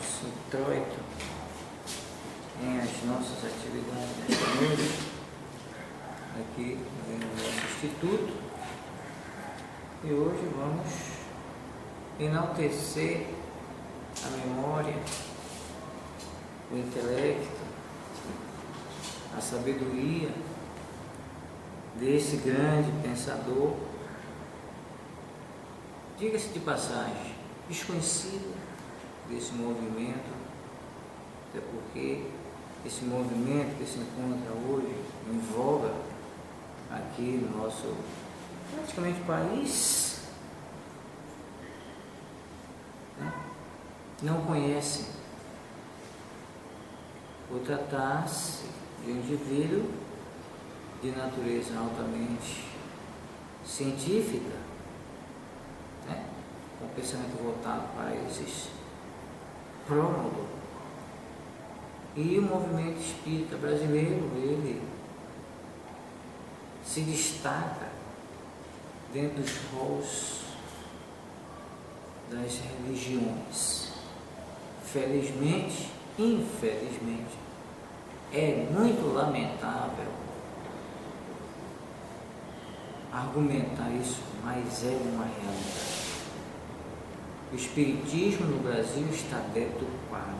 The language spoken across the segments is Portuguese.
nosso introito em as nossas atividades desta noite, aqui no nosso instituto, e hoje vamos enaltecer a memória, o intelecto, a sabedoria desse grande pensador, diga-se de passagem, desconhecido desse movimento, até porque esse movimento que se encontra hoje em voga aqui no nosso praticamente país, né, não conhece por tratar-se de um indivíduo de natureza altamente científica, né, com pensamento voltado para esses prômodos. E o movimento espírita brasileiro, ele se destaca dentro dos rolos das religiões. Felizmente, infelizmente, é muito lamentável argumentar isso, mas é uma realidade. O espiritismo no Brasil está deturpado.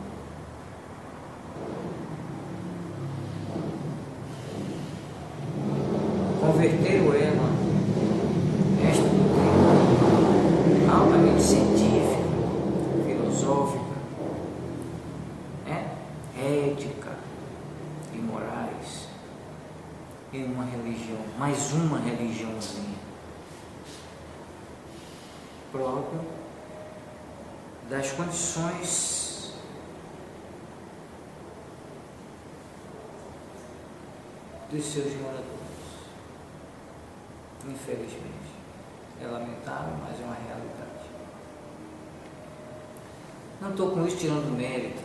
Converteram ela, esta doutrina altamente científica, filosófica, ética e morais, em uma religião, mais uma religiãozinha, própria das condições dos seus moradores. Infelizmente, é lamentável, mas é uma realidade. Não estou com isso tirando mérito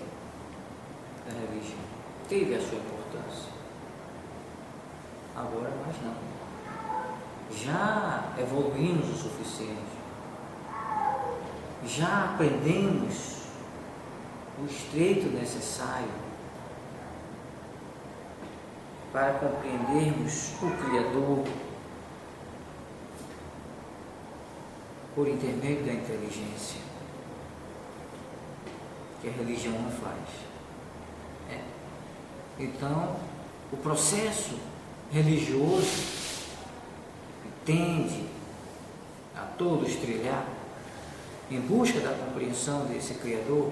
da religião. Teve a sua importância. Agora mais não. Já evoluímos o suficiente. Já aprendemos o estreito necessário para compreendermos o Criador por intermédio da inteligência, que a religião não faz. Então, o processo religioso que tende a todos trilhar em busca da compreensão desse Criador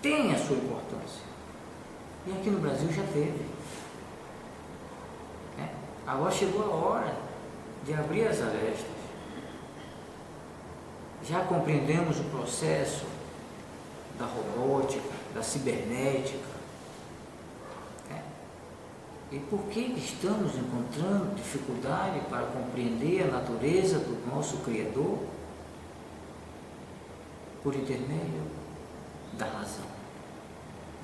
tem a sua importância. E aqui no Brasil já teve. Agora chegou a hora de abrir as arestas. Já compreendemos o processo da robótica, da cibernética. E por que estamos encontrando dificuldade para compreender a natureza do nosso Criador? Por intermédio da razão,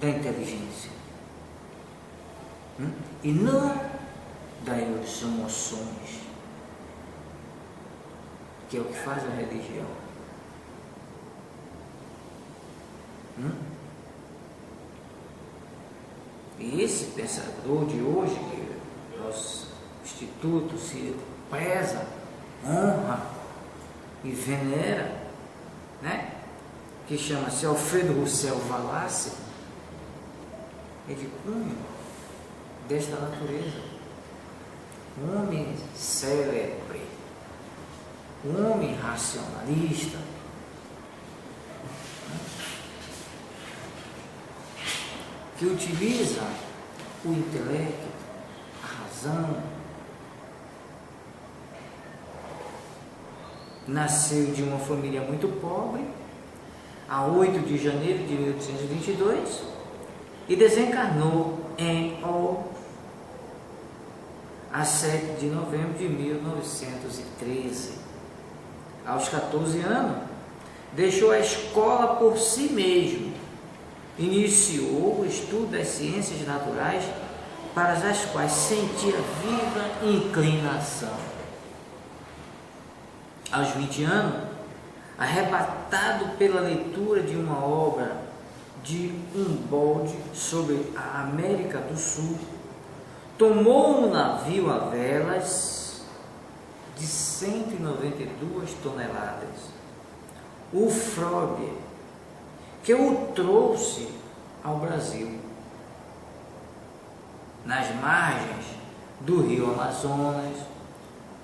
da inteligência, e não das emoções, que é o que faz a religião. E esse pensador de hoje, que nosso instituto se preza, honra e venera, que chama-se Alfredo Roussel Wallace, é de cunho desta natureza. Um homem célebre, um homem racionalista, que utiliza o intelecto, a razão. Nasceu de uma família muito pobre, a 8 de janeiro de 1822, e desencarnou a 7 de novembro de 1913. Aos 14 anos, deixou a escola por si mesmo. Iniciou o estudo das ciências naturais, para as quais sentia viva inclinação. Aos 20 anos, arrebatado pela leitura de uma obra de Humboldt sobre a América do Sul, tomou um navio a velas de 192 toneladas, o Frobia, que o trouxe ao Brasil, nas margens do rio Amazonas.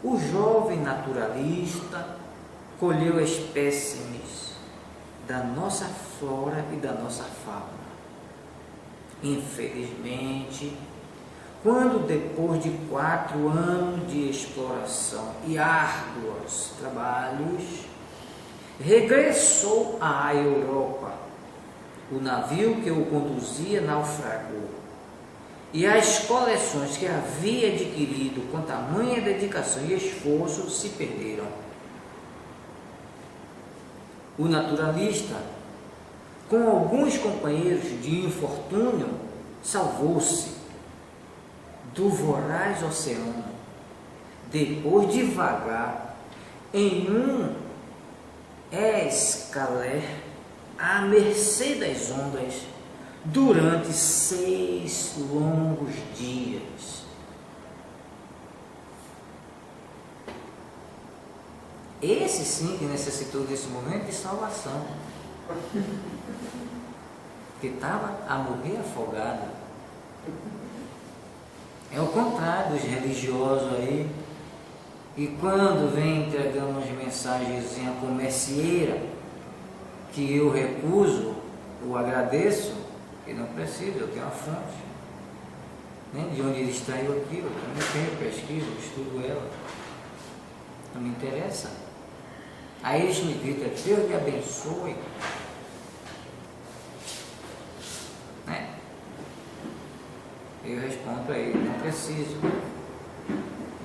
O jovem naturalista colheu espécimes da nossa flora e da nossa fauna. Infelizmente, quando depois de 4 anos de exploração e árduos trabalhos, regressou à Europa, o navio que o conduzia naufragou, e as coleções que havia adquirido com tamanha dedicação e esforço se perderam. O naturalista, com alguns companheiros de infortúnio, salvou-se do voraz oceano, depois de vagar em um escaler à mercê das ondas durante 6 longos dias. Esse sim que necessitou desse momento de salvação, que estava a morrer afogado. É o contrário dos religiosos aí, e quando vem entregando umas mensagens comercieira que eu recuso, eu agradeço, e não preciso, eu tenho uma fonte, né, de onde ele extraiu aquilo, eu também tenho, pesquiso, estudo ela, não me interessa. Aí eles me gritam, Deus me abençoe, né? Eu respondo a ele, não preciso,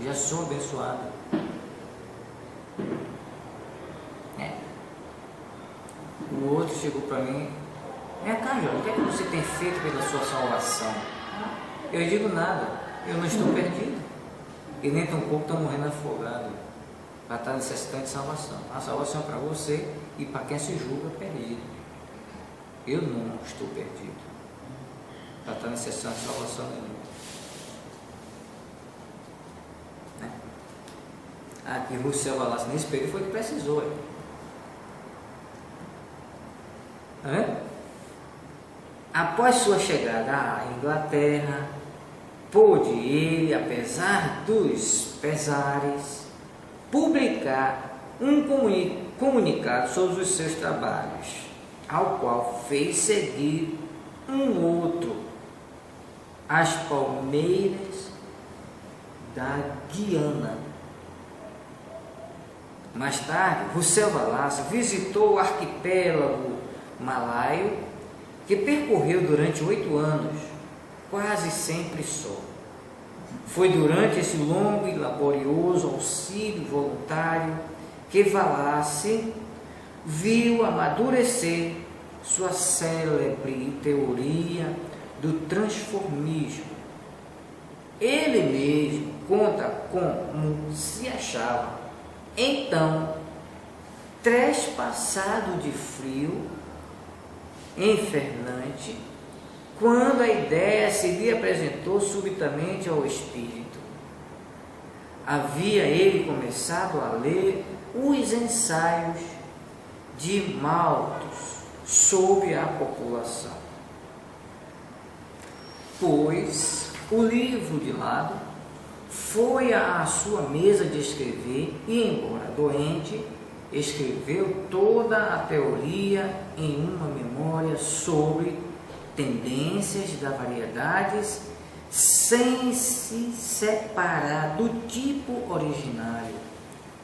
já sou abençoado, né? O outro chegou para mim, João, o que é que você tem feito pela sua salvação? Eu digo nada, eu não estou perdido, e nem tampouco estou morrendo afogado, para estar necessitando de salvação. A salvação é para você e para quem se julga perdido. Eu não estou perdido, para estar necessitando de salvação nenhuma. Né? Aqui Rousseau Wallace, nesse período foi que precisou. Tá vendo? Após sua chegada à Inglaterra, pôde ele, apesar dos pesares, publicar um comunicado sobre os seus trabalhos, ao qual fez seguir um outro, As Palmeiras da Guiana. Mais tarde, Rousseau Wallace visitou o arquipélago malaio, que percorreu durante 8 anos, quase sempre só. Foi durante esse longo e laborioso auxílio voluntário que Wallace viu amadurecer sua célebre teoria do transformismo. Ele mesmo conta como se achava, então, trespassado de frio, infernante, quando a ideia se lhe apresentou subitamente ao espírito. Havia ele começado a ler os ensaios de Malthus sobre a população. Pôs o livro de lado, foi à sua mesa de escrever e, embora doente, escreveu toda a teoria em uma memória sobre tendências das variedades, sem se separar do tipo originário,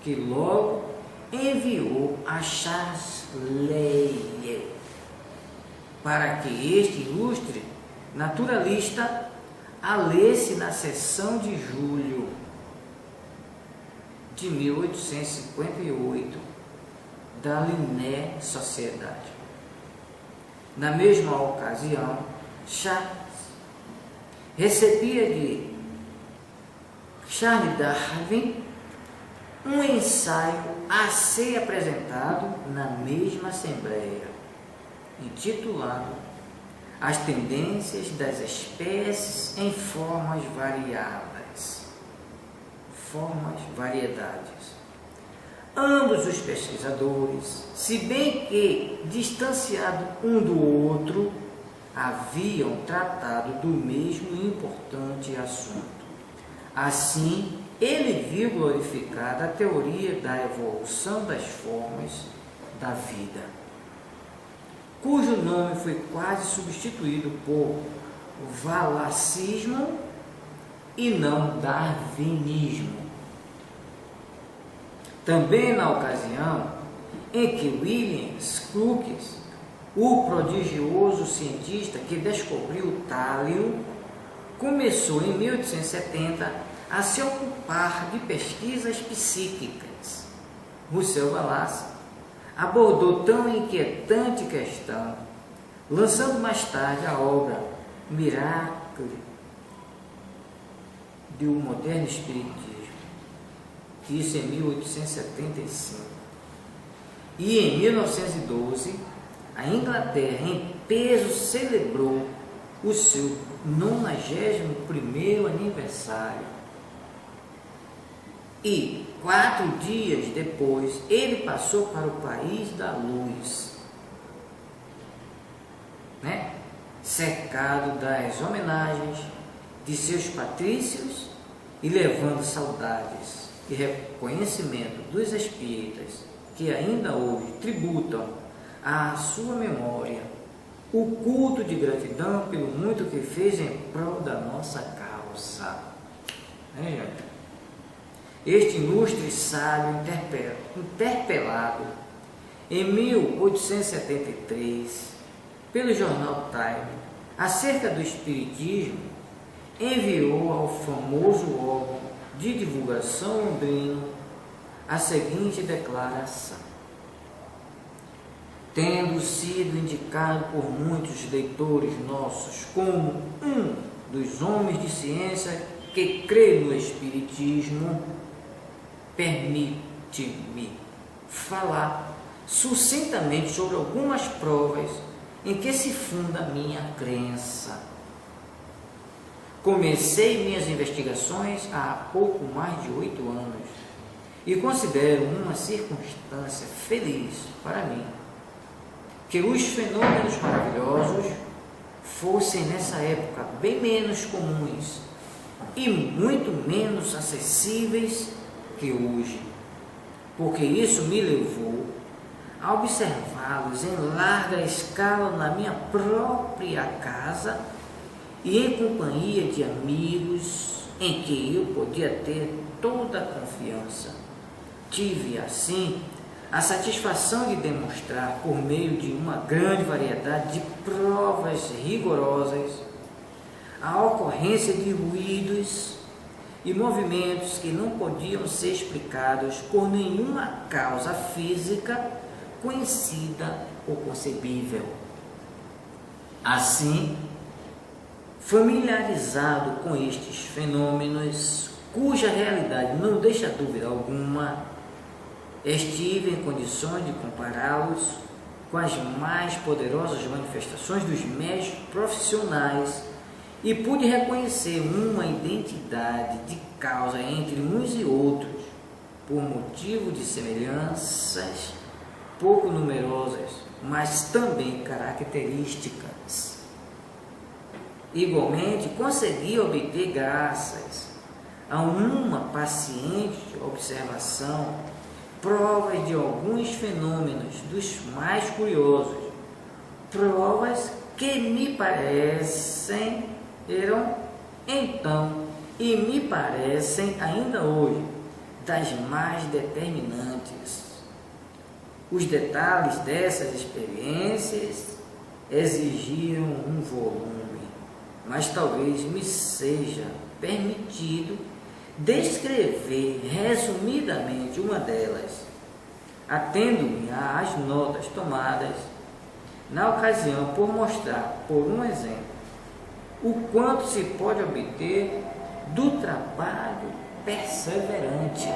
que logo enviou a Charles Lyell, para que este ilustre naturalista a lesse na sessão de julho de 1858 da Linné Sociedade. Na mesma ocasião, Charles recebia de Charles Darwin um ensaio a ser apresentado na mesma assembleia, intitulado as tendências das espécies em formas variadas, variedades. Ambos os pesquisadores, se bem que distanciados um do outro, haviam tratado do mesmo importante assunto. Assim, ele viu glorificada a teoria da evolução das formas da vida, cujo nome foi quase substituído por Wallaceismo e não Darwinismo. Também na ocasião em que William Crookes, o prodigioso cientista que descobriu o tálio, começou em 1870 a se ocupar de pesquisas psíquicas, Russell Wallace abordou tão inquietante questão, lançando mais tarde a obra Miracle do Moderno Espiritismo, isso em 1875. E em 1912, a Inglaterra em peso celebrou o seu 91º aniversário. E 4 dias depois, ele passou para o país da luz, cercado das homenagens de seus patrícios e levando saudades e reconhecimento dos espíritas que ainda hoje tributam à sua memória o culto de gratidão pelo muito que fez em prol da nossa causa. Este ilustre sábio interpelado em 1873 pelo jornal Time acerca do Espiritismo, enviou ao famoso órgão de divulgação londrino a seguinte declaração: tendo sido indicado por muitos leitores nossos como um dos homens de ciência que crê no Espiritismo, permite-me falar sucintamente sobre algumas provas em que se funda a minha crença. Comecei minhas investigações há pouco mais de 8 anos e considero uma circunstância feliz para mim que os fenômenos maravilhosos fossem nessa época bem menos comuns e muito menos acessíveis que hoje, porque isso me levou a observá-los em larga escala na minha própria casa e em companhia de amigos em que eu podia ter toda a confiança. Tive, assim, a satisfação de demonstrar, por meio de uma grande variedade de provas rigorosas, a ocorrência de ruídos e movimentos que não podiam ser explicados por nenhuma causa física conhecida ou concebível. Assim, familiarizado com estes fenômenos, cuja realidade não deixa dúvida alguma, estive em condições de compará-los com as mais poderosas manifestações dos médiuns profissionais e pude reconhecer uma identidade de causa entre uns e outros, por motivo de semelhanças pouco numerosas, mas também características. Igualmente, consegui obter, graças a uma paciente observação, provas de alguns fenômenos dos mais curiosos, provas que me parecem eram então e me parecem ainda hoje das mais determinantes. Os detalhes dessas experiências exigiam um volume, mas talvez me seja permitido descrever resumidamente uma delas, atendo-me às notas tomadas na ocasião por mostrar, por um exemplo, o quanto se pode obter do trabalho perseverante.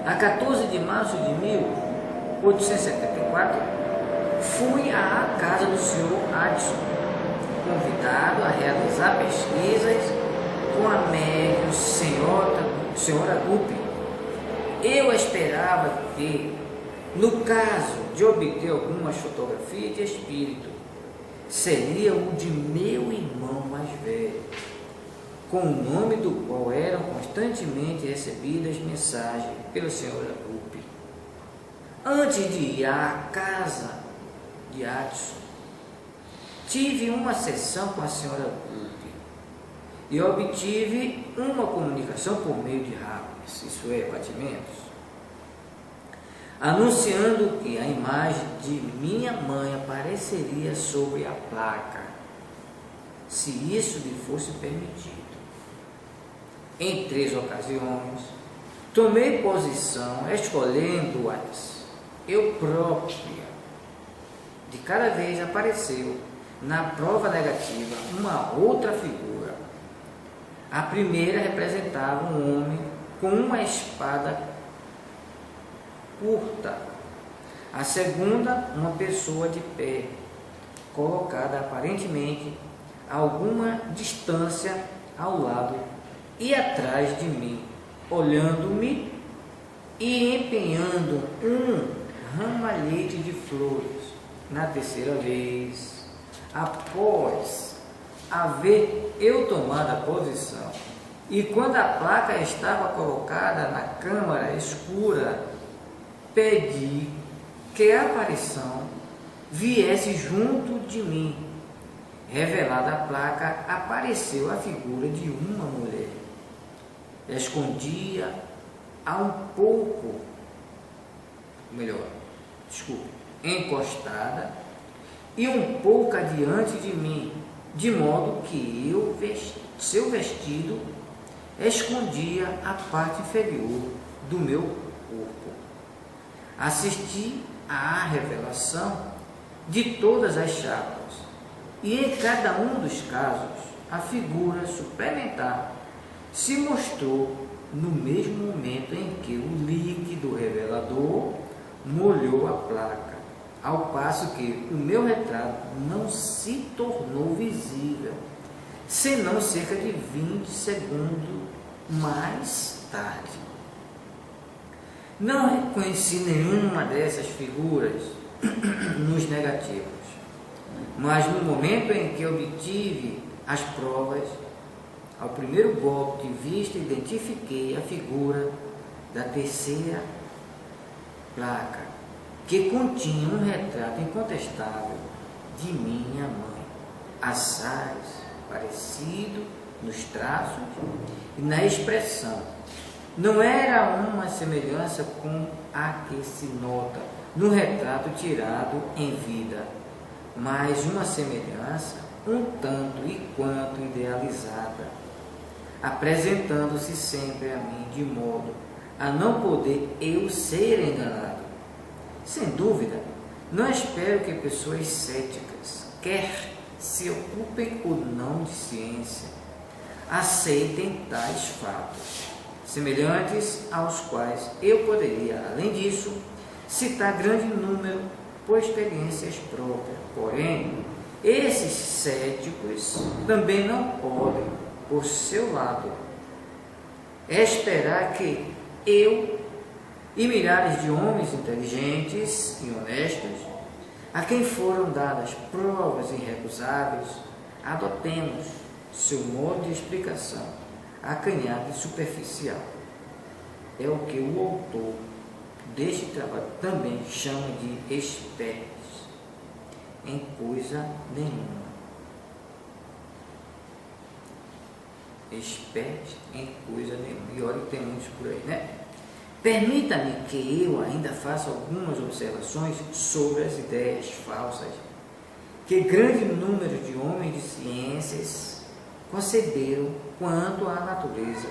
A 14 de março de 1874, fui à casa do Sr. Addison, convidado a realizar pesquisas com a médium senhora Guppy. Eu esperava que, no caso de obter algumas fotografias de espírito, seria o de meu irmão mais velho, com o nome do qual eram constantemente recebidas mensagens pela senhora Guppy. Antes de ir à casa de Addison, tive uma sessão com a senhora Guppy e obtive uma comunicação por meio de rápidos, isso é, batimentos, anunciando que a imagem de minha mãe apareceria sobre a placa, se isso lhe fosse permitido. Em 3 ocasiões, tomei posição escolhendo-as. Eu própria. De cada vez apareceu, na prova negativa, uma outra figura. A primeira representava um homem com uma espada curta. A segunda, uma pessoa de pé, colocada aparentemente a alguma distância ao lado e atrás de mim, olhando-me e empenhando um ramalhete de flores. Na terceira vez, após haver eu tomado a posição, e quando a placa estava colocada na câmara escura, pedi que a aparição viesse junto de mim. Revelada a placa, apareceu a figura de uma mulher. Escondia encostada e um pouco adiante de mim, de modo que seu vestido escondia a parte inferior do meu corpo. Assisti à revelação de todas as chapas, e em cada um dos casos a figura suplementar se mostrou no mesmo momento em que o líquido revelador molhou a placa, ao passo que o meu retrato não se tornou visível, senão cerca de 20 segundos mais tarde. Não reconheci nenhuma dessas figuras nos negativos, mas no momento em que obtive as provas, ao primeiro golpe de vista, identifiquei a figura da terceira placa, que continha um retrato incontestável de minha mãe, assaz parecido nos traços e na expressão. Não era uma semelhança com a que se nota no retrato tirado em vida, mas uma semelhança um tanto e quanto idealizada, apresentando-se sempre a mim de modo a não poder eu ser enganado. Sem dúvida, não espero que pessoas céticas, quer se ocupem ou não de ciência, aceitem tais fatos, semelhantes aos quais eu poderia, além disso, citar grande número por experiências próprias. Porém, esses céticos também não podem, por seu lado, esperar que eu e milhares de homens inteligentes e honestos, a quem foram dadas provas irrecusáveis, adotemos seu modo de explicação acanhado e superficial. É o que o autor deste trabalho também chama de espertos em coisa nenhuma. Espertos em coisa nenhuma. E olha que tem muitos por aí, né? Permita-me que eu ainda faça algumas observações sobre as ideias falsas que grande número de homens de ciências conceberam quanto à natureza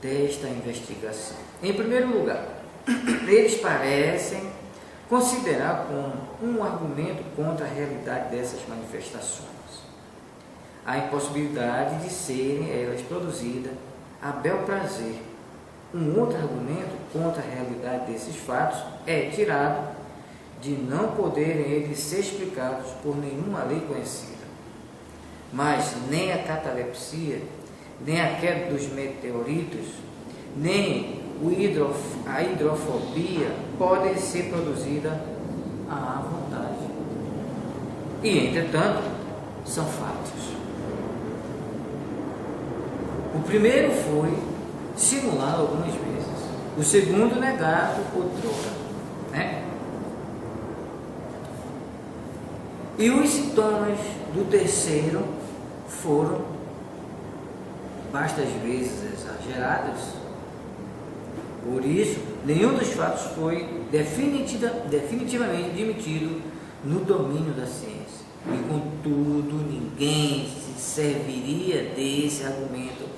desta investigação. Em primeiro lugar, eles parecem considerar como um argumento contra a realidade dessas manifestações a impossibilidade de serem elas produzidas a bel prazer. Um outro argumento contra a realidade desses fatos é tirado de não poderem eles ser explicados por nenhuma lei conhecida. Mas nem a catalepsia, nem a queda dos meteoritos, nem a hidrofobia podem ser produzidas à vontade. E, entretanto, são fatos. O primeiro foi simulado algumas vezes, o segundo negado outrora, né? E os sintomas do terceiro foram bastas vezes exagerados. Por isso, nenhum dos fatos foi definitivamente admitido no domínio da ciência. E, contudo, ninguém se serviria desse argumento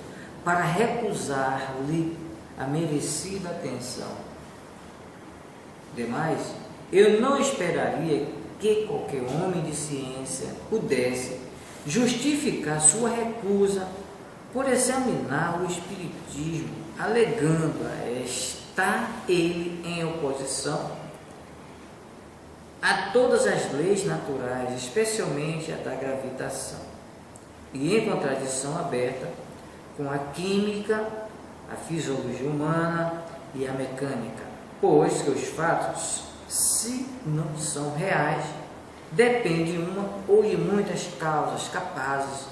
para recusar-lhe a merecida atenção. Demais, eu não esperaria que qualquer homem de ciência pudesse justificar sua recusa por examinar o espiritismo, alegando estar ele em oposição a todas as leis naturais, especialmente a da gravitação, e em contradição aberta com a química, a fisiologia humana e a mecânica, pois que os fatos, se não são reais, dependem de uma ou de muitas causas capazes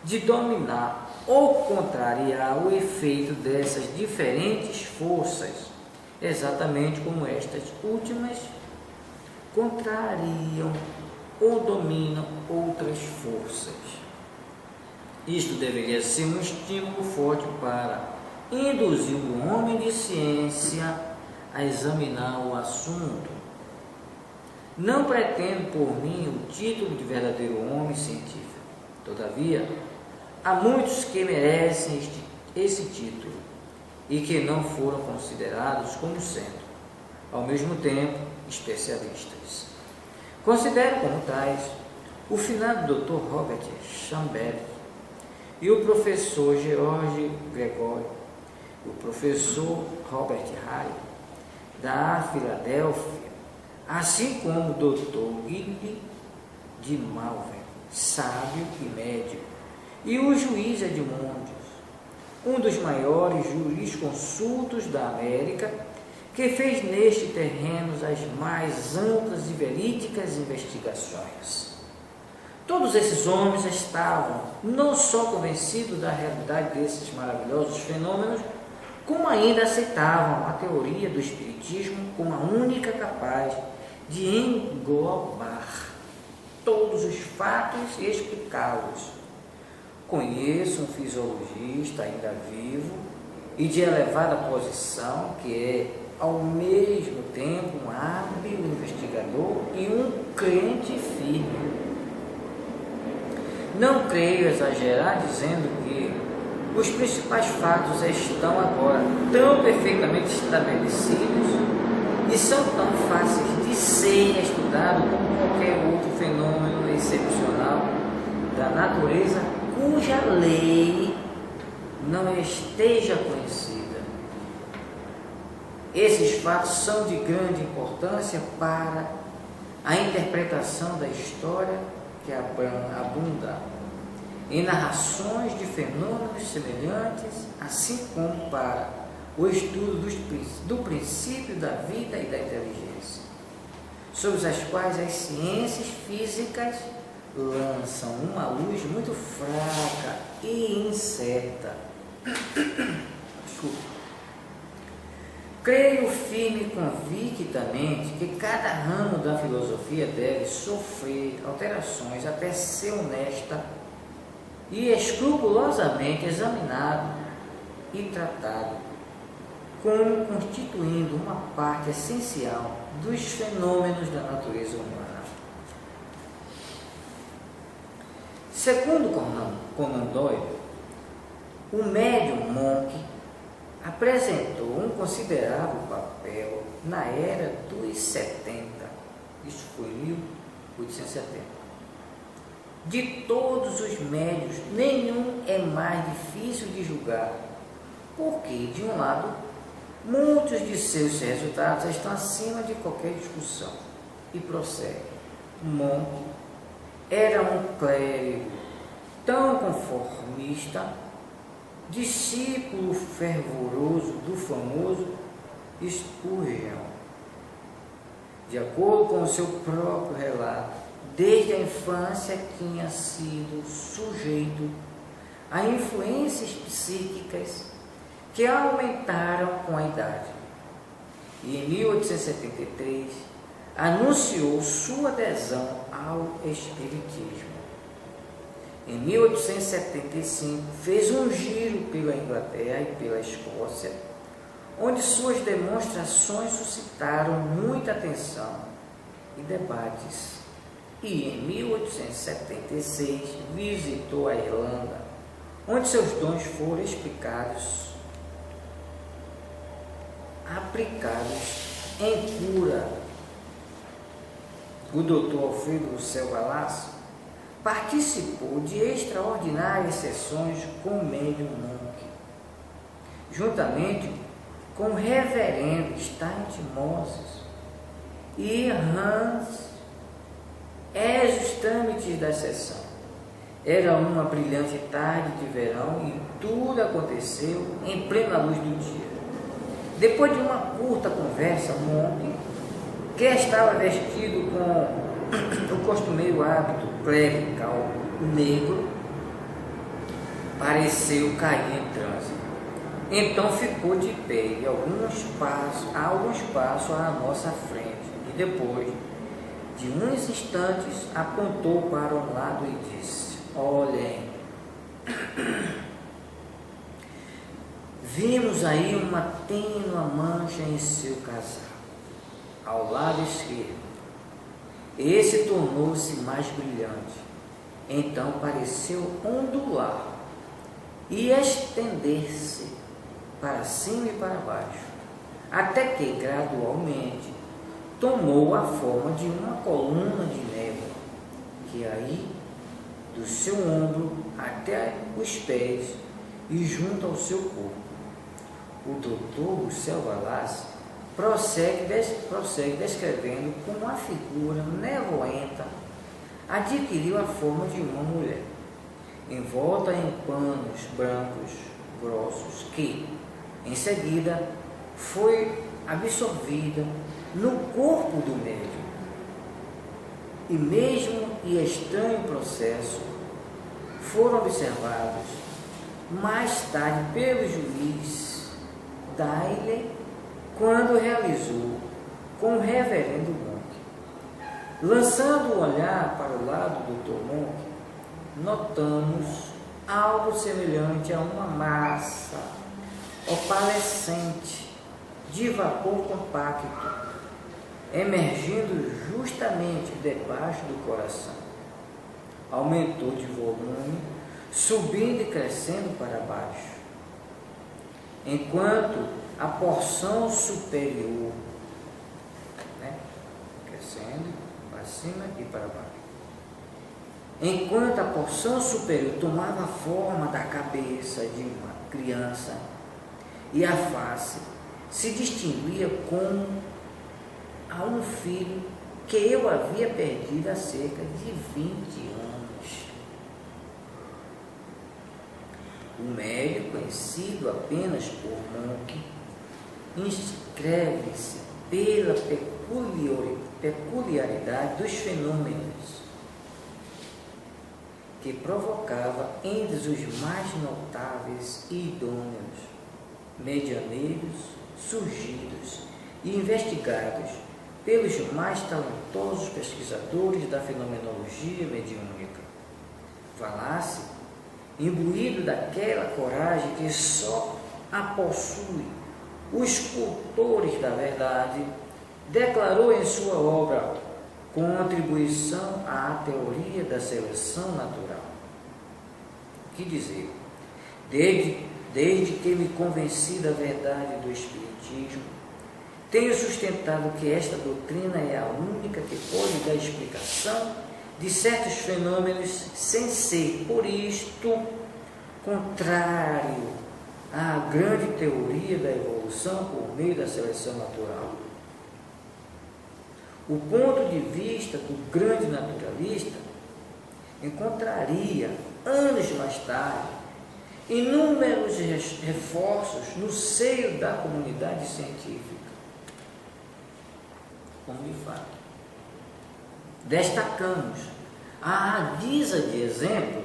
de dominar ou contrariar o efeito dessas diferentes forças, exatamente como estas últimas contrariam ou dominam outras forças. Isto deveria ser um estímulo forte para induzir o homem de ciência a examinar o assunto. Não pretendo por mim o título de verdadeiro homem científico. Todavia, há muitos que merecem esse título e que não foram considerados como sendo, ao mesmo tempo, especialistas. Considero como tais o finado Dr. Robert Chambers e o professor George Gregory, o professor Robert Halley, da Filadélfia, assim como o Dr. Guilherme de Malvern, sábio e médico, e o juiz Edmundius, um dos maiores jurisconsultos da América, que fez neste terreno as mais amplas e verídicas investigações. Todos esses homens estavam não só convencidos da realidade desses maravilhosos fenômenos, como ainda aceitavam a teoria do espiritismo como a única capaz de englobar todos os fatos e explicá-los. Conheço um fisiologista ainda vivo e de elevada posição, que é ao mesmo tempo um hábil investigador e um crente firme. Não creio exagerar dizendo que os principais fatos estão agora tão perfeitamente estabelecidos e são tão fáceis de ser estudados como qualquer outro fenômeno excepcional da natureza cuja lei não esteja conhecida. Esses fatos são de grande importância para a interpretação da história que abunda em narrações de fenômenos semelhantes, assim como para o estudo do princípio da vida e da inteligência, sobre as quais as ciências físicas lançam uma luz muito fraca e incerta. Desculpa. Creio firme e convictamente que cada ramo da filosofia deve sofrer alterações até ser honesta e escrupulosamente examinado e tratado como constituindo uma parte essencial dos fenômenos da natureza humana. Segundo Conan Doyle, o médium Monk apresentou um considerável papel na era dos 70, isso foi 1870. De todos os médios, nenhum é mais difícil de julgar, porque, de um lado, muitos de seus resultados estão acima de qualquer discussão, e prossegue. Monk era um clérigo tão conformista, discípulo fervoroso do famoso Spurgeon. De acordo com o seu próprio relato, desde a infância tinha sido sujeito a influências psíquicas que aumentaram com a idade. E em 1873 anunciou sua adesão ao espiritismo. Em 1875 fez um giro pela Inglaterra e pela Escócia, onde suas demonstrações suscitaram muita atenção e debates. E em 1876 visitou a Irlanda, onde seus dons foram aplicados em cura. O Dr. Alfredo Russel Wallace participou de extraordinárias sessões com o médium Monk, juntamente com o reverendo St. Moses e Hans. Os trâmites da sessão. Era uma brilhante tarde de verão e tudo aconteceu em plena luz do dia. Depois de uma curta conversa, Monk, que estava vestido com o costumeiro hábito clerical negro, pareceu cair em transe. Então ficou de pé a alguns passos à nossa frente e depois de uns instantes apontou para um lado e disse: olhem, vimos aí uma tênue mancha em seu casaco, ao lado esquerdo. Esse tornou-se mais brilhante, então pareceu ondular e estender-se para cima e para baixo, até que gradualmente tomou a forma de uma coluna de névoa, que aí, do seu ombro até os pés e junto ao seu corpo. O doutor Russel Wallace prossegue descrevendo como a figura nevoenta adquiriu a forma de uma mulher, envolta em panos brancos grossos, que, em seguida, foi absorvida no corpo do médium. E mesmo em estranho processo foram observados mais tarde pelo juiz Dailey, quando realizou com o reverendo Monk. Lançando o olhar para o lado do Dr. Monk, notamos algo semelhante a uma massa opalescente de vapor compacto, emergindo justamente debaixo do coração. Aumentou de volume, subindo e crescendo para baixo, enquanto a porção superior, crescendo para cima e para baixo, enquanto a porção superior tomava a forma da cabeça de uma criança e a face se distinguia como a um filho que eu havia perdido há cerca de 20 anos. O médico, conhecido apenas por Monk, inscreve-se pela peculiaridade dos fenômenos que provocava entre os mais notáveis e idôneos medianeiros surgidos e investigados pelos mais talentosos pesquisadores da fenomenologia mediúnica. Wallace, imbuído daquela coragem que só a possui os cultores da verdade, declarou em sua obra Contribuição à Teoria da Seleção Natural, que dizer, desde que me convenci da verdade do Espiritismo, tenho sustentado que esta doutrina é a única que pode dar explicação de certos fenômenos sem ser, por isto, contrário à grande teoria da evolução por meio da seleção natural. o ponto de vista do grande naturalista encontraria, anos mais tarde, inúmeros reforços no seio da comunidade científica. Como de fato, destacamos à guisa de exemplo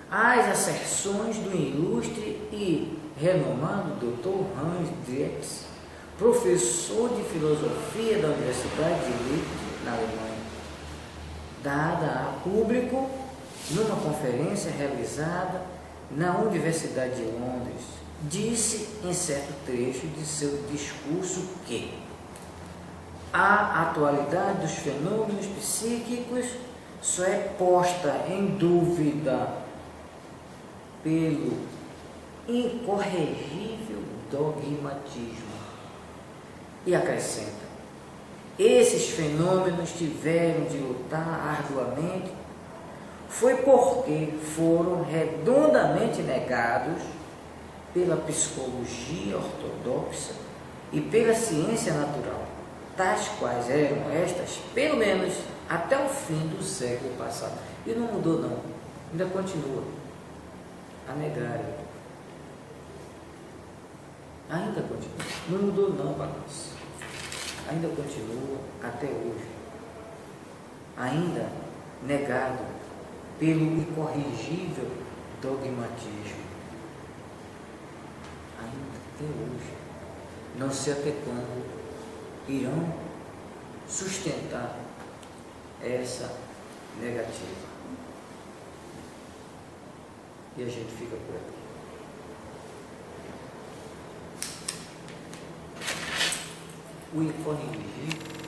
as asserções do ilustre e renomado Dr. Hans Dierks, professor de filosofia da Universidade de Leipzig, na Alemanha, dada a público numa conferência realizada na Universidade de Londres. Disse em certo trecho de seu discurso que a atualidade dos fenômenos psíquicos só é posta em dúvida pelo incorregível dogmatismo. E acrescenta: esses fenômenos tiveram de lutar arduamente, foi porque foram redondamente negados pela psicologia ortodoxa e pela ciência natural, tais quais eram estas, pelo menos até o fim do século passado. E não mudou não, ainda continua a negar. Ainda continua, não mudou não, balança. Ainda continua até hoje, ainda negado pelo incorrigível dogmatismo, ainda até hoje. Não sei até quando irão sustentar essa negativa. E a gente fica por aqui. O incorrigível